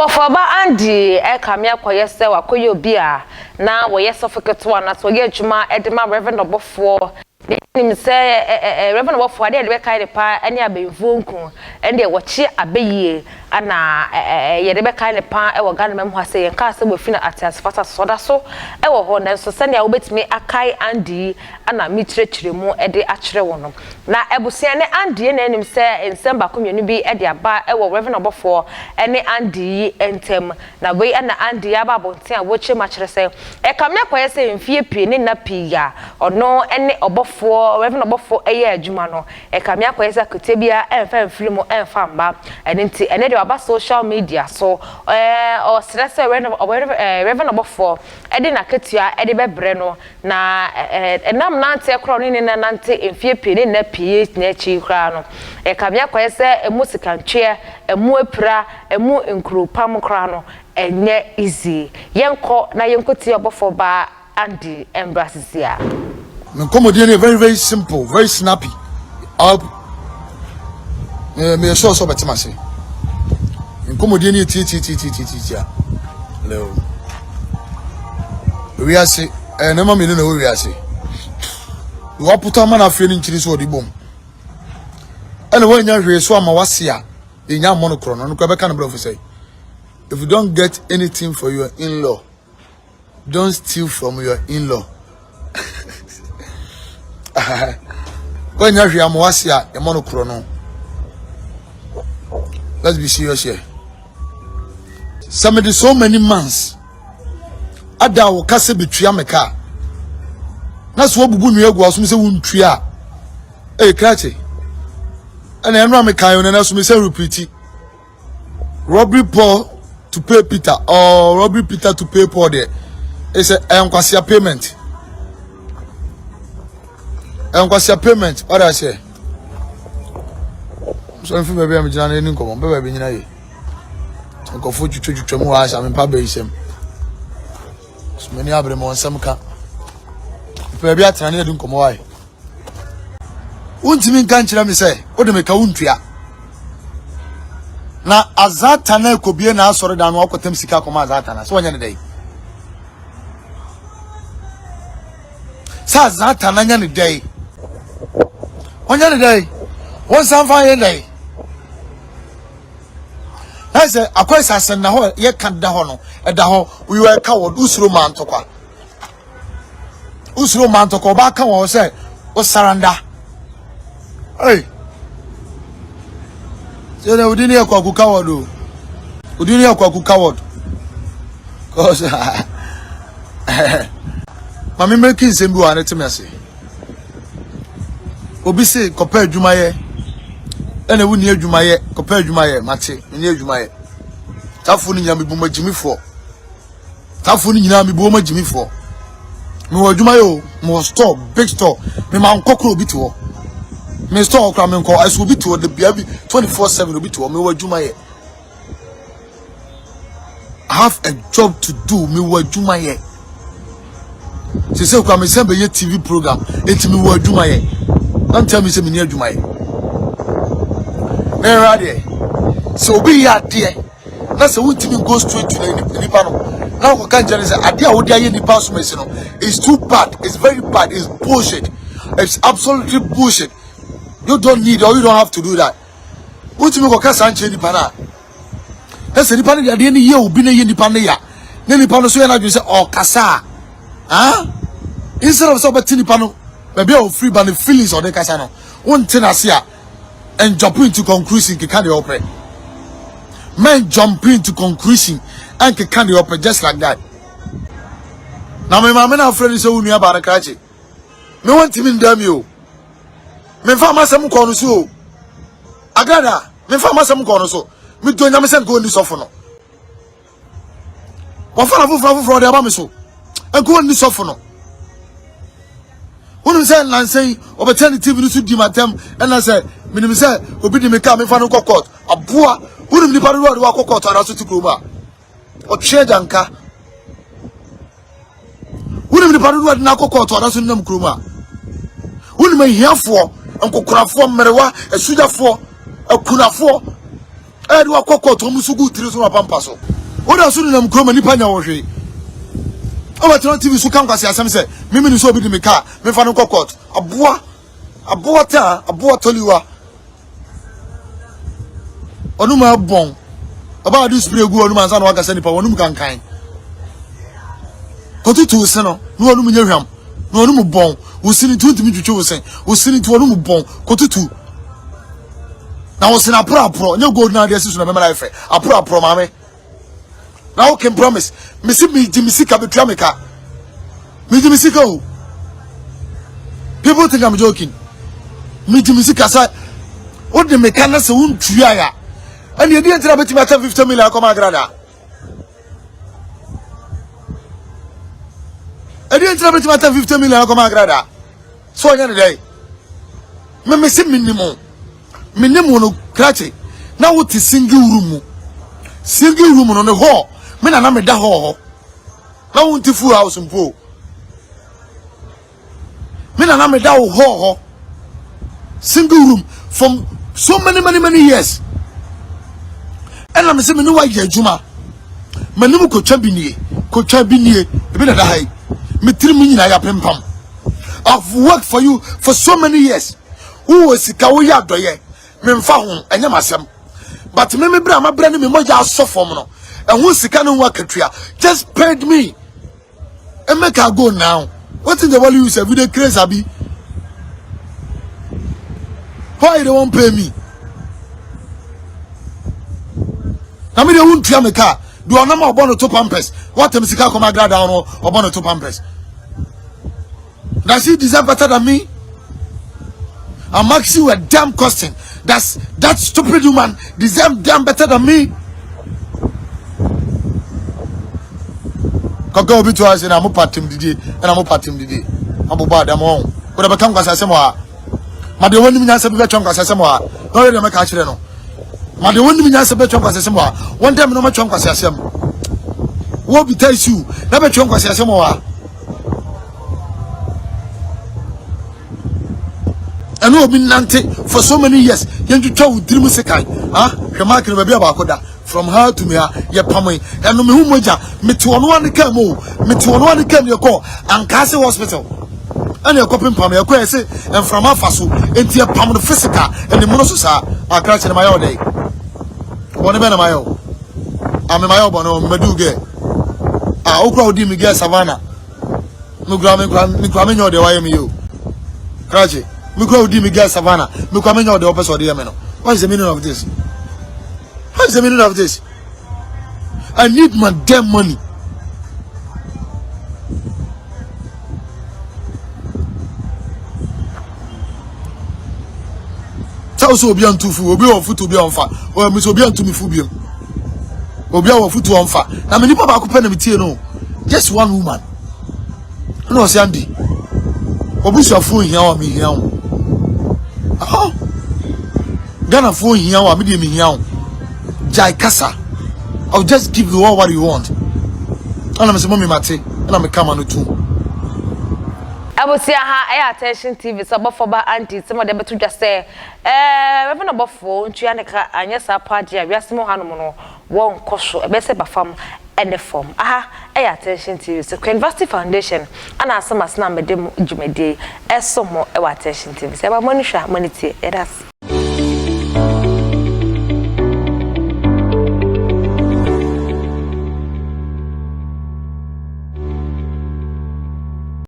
Obofourba Andy kamia kwayese wakoye obi a na woyese ofeketo na so ye adwuma edema Rev Obofour nim say Rev Obofour de be kai pa ene abenvu nku ene wochi abeyie ana ye de be kai ne pa e wo gane mem ho ase ye ka ase bofi na atias fata soda so e wo ho na so sene a wobetimi akai Andy ana mitrechire mu e de akire wono na ebusia ne Andy ne nim say ensem bakomyenu bi e de aba e wo Rev Obofour ene Andy entem na we ana Andy aba bonten a woche ma kire say e kamia kwayese mfie pie ne na piya ono ene Obofour Rev Obofour eye adwuma no e kamia kwayese akotebia emfa mfilimu emfa mba ene nti ene de aba social media so o stress Rev Obofour e de na ketua e de bber no na enam nante ekro ne na nante mfie pie ne na pie na chi kra no e kamia kwayese emu sikantwe emu epra emu nkrupam kra no enye easy yenko na yenkoti Obofourba Andy embracisia me comedy very simple, very snappy. Me sure so betima say in comedy ni ti hello we are say na ma me no we are say we put am na afre ni nchiri so odibom and when you hwe so ama wase a enya monokro no ko be kan bro say if you don't get anything for your in-law, don't steal from your in-law. When you hear Moasia, a monocrono. Let's be serious here. Somebody so many months. Ada will cast between my car. That's what Bubu was won't tria. Hey, Cratchy. And I ran my car and I say repeat. Robbery Paul to pay Peter or robbery Peter to pay Paul there. It's a payment. What's your payment? What I say? So if you baby I'm just any come on baby nyina ye. Nko fo twetwe mu ha sha me pa ba isem. So many abre mo nsam ka. Baby atana ne dun komo wai. Untimi nka nkyira me say, wo de me ka wuntua. Na azata na ekobie na asore da no akotem sika koma azata na. So wonya ne dai. Sa azata na nya ne dai. Wonya ne dai. Won san fa ye dai. I say akwai sasen na ho ye kan da ho no. E da ho we were coward usuro man tokwa. Usuro man tokwa ba kan wo say o saranda. Hey. So na udini akwa ku coward o. Udini akwa ku coward. Cause mami making sembu an etime ase. Obi say kopa adwuma ye. Ena wuni adwuma ye, kopa adwuma ye, mate, ni adwuma ye. Tafu ni nyame bu magimifo. Tafu ni nyina me bu magimifo. Me wo adwuma ye o, mo store, big store. Me ma nkokro obi to. Me store okra me nko, aso obi to the bia bi 24/7 obi to. Me wo adwuma ye. I have a job to do, me wo adwuma ye. Se se okra me sembe ye TV program, enti me wo adwuma ye. Don't tell me say me ni adwuma ye. Right so be here there. That's a woman go straight to the panel. Now we can't say idea what they the pass me no. It's too bad, it's very bad, it's bullshit. It's absolutely bullshit. You don't need or you don't have to do that. What you go cast and change the panel? That's the panel at the end of the year will be in the panel. Then the panel so you say oh kasa. Huh? Instead of somebody panel, maybe I'll free by the feelings or the casano. One thing I see and jump into conclusion can the opera. Men jump into conclusion and can the opera just like that. Now my mama and friend is so near about a crazy. No one team in damn you. Me farmer some corner so. Agada, me farmer some corner so. Me doing a message going this often. What for the Abamiso? And go on this often. When say Nancy over 10 TV to do my term, and I said, Minimum say, Obi me come in front of court. A boy, who didn't live on the walk court or to Kuma or Chedanka. Who didn't live on the Nako court or Nasunum Kuma. Who may hear for Uncle Crafor Merewa, a Suda for a Kuna for, and walk court to Musugu Trisuma Pampaso. What else do you know? Nipa nya wo hwe. O wa TV so kan kwase asem say me ni so obi di me car me fa no court aboa toliwa onu ma bon aba adu spray gu onu ma nsa no waka se nipa onu kan kotutu se no no onu nya hwam no onu bon wo sini tuntumi twetwe wo sen wo sini tu onu bon kotutu na wo sina pro nya gold na dey sisu na me ma life apro ma me now can promise me see me jimisika betua me ka me jimisika o people think I'm joking me jimisika say what the mechanic say won tuya ya and you dey try beti me 50 million come agrada and you try beti me 50 million come agrada so nya dey me see minimum no krache na what is single room no ne ho me na me da ho na wonti fu house mpo me na me da ho single room from so many years and I'm say me no wa ye adwuma manim ko twa binie e be na da hai me tiri me nyina ya pempam. I've worked for you for so many years. Who was sika wo ya doye me mfa ho enya masem but me bra ma bra ni me moja so form no and who sika no wa katua just paid me and make I go now. What is the value you say we dey crazy abi? Why they won't pay me? I mean they won't clear me car. Do I know about two pampers? What am sika come agrada down or about two pampers? Does he deserve better than me? I'm asking you a damn question. Does that stupid woman deserve damn better than me? Koko obi to us na mo patim didi na mo patim didi. Abo ba da mo. Ko da be kan kwasa asem a. Ma de woni nya se be twon kwasa asem a. No re de me ka kire no. Ma de woni nya se be twon kwasa asem a. One time no ma twon kwasa asem. Wo bi tell you na be twon kwasa asem a. And no been nante for so many years. You try with dream sekai. Remark no be about from her to me, ye pammy. And no me who moja, me to one came, me to one came your call, and Castle Hospital. And your coping pam, your quay and from our fasu, into your pam the physical, and the monosusa are crashing my own day. One man of my own. I'm in my own, no, Meduge. Okra di Miguel Savannah. No gramming or the YMU. Crash. Me go di Miguel Savannah. Me come in the opposite of the Yemeno. What is the meaning of this? What is the meaning of this? I need my damn money. So be on two food, obi on foot to be on fire. Or me so be on to me fubium. Obi on foot to on fire. Now me nipa ba ko pe na me tie no. Just one woman. No say Andy. Obi so phone here o me here o. Ghana phone here o me dey me here o. Jai kasa. I'll just give you all what you want. And I'm say mommy mate, and I'm come on too. I will see her attention TV so Obofourba auntie some of them to just say Rev Obofour ntuaneka anya sa party a wiasemo hanom no won koso e be se bafam and the form attention TV so University Foundation ana asama na medem djumede esomo e attention TV se ba monihwa monite edas